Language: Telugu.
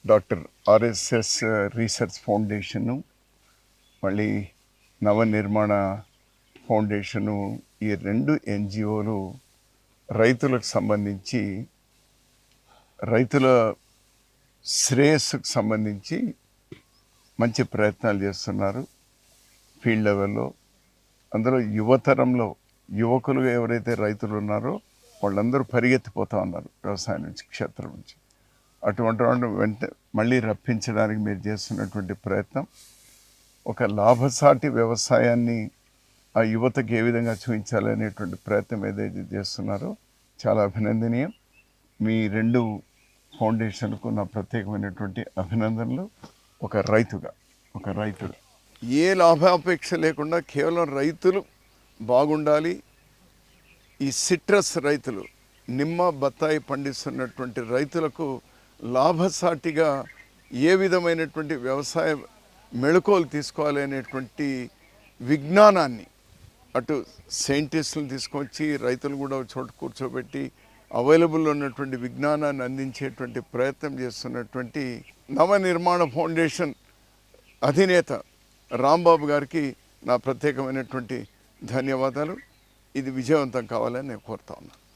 డాక్టర్ ఆర్ఎస్ఎస్ రీసెర్చ్ ఫౌండేషను, మళ్ళీ నవనిర్మాణ ఫౌండేషను, ఈ రెండు ఎన్జిఓలు రైతులకు సంబంధించి రైతుల శ్రేయస్సుకు సంబంధించి మంచి ప్రయత్నాలు చేస్తున్నారు ఫీల్డ్ లెవెల్లో. అందులో యువతరంలో యువకులు ఎవరైతే రైతులు ఉన్నారో వాళ్ళందరూ పరిగెత్తిపోతూ ఉన్నారు వ్యవసాయం నుంచి, క్షేత్రం నుంచి. అటువంటి వాళ్ళు మళ్ళీ రప్పించడానికి మీరు చేస్తున్నటువంటి ప్రయత్నం, ఒక లాభసాటి వ్యవసాయాన్ని ఆ యువతకు ఏ విధంగా చూపించాలనేటువంటి ప్రయత్నం ఏదైతే చేస్తున్నారో చాలా అభినందనీయం. మీ రెండు ఫౌండేషన్కు నా ప్రత్యేకమైనటువంటి అభినందనలు. ఒక రైతుగా ఏ లాభాపేక్ష లేకుండా కేవలం రైతులు బాగుండాలి. ఈ సిట్రస్ రైతులు, నిమ్మ బత్తాయి పండిస్తున్నటువంటి రైతులకు లాభసాటిగా ఏ విధమైనటువంటి వ్యవసాయ మెళకువలు తీసుకోవాలి అనేటువంటి విజ్ఞానాన్ని అటు సైంటిస్టులను తీసుకొచ్చి రైతులు కూడా చోట కూర్చోబెట్టి అవైలబుల్ ఉన్నటువంటి విజ్ఞానాన్ని అందించేటువంటి ప్రయత్నం చేస్తున్నటువంటి నవనిర్మాణ ఫౌండేషన్ అధినేత రాంబాబు గారికి నా ప్రత్యేకమైనటువంటి ధన్యవాదాలు. ఇది విజయవంతం కావాలని నేను కోరుతా ఉన్నాను.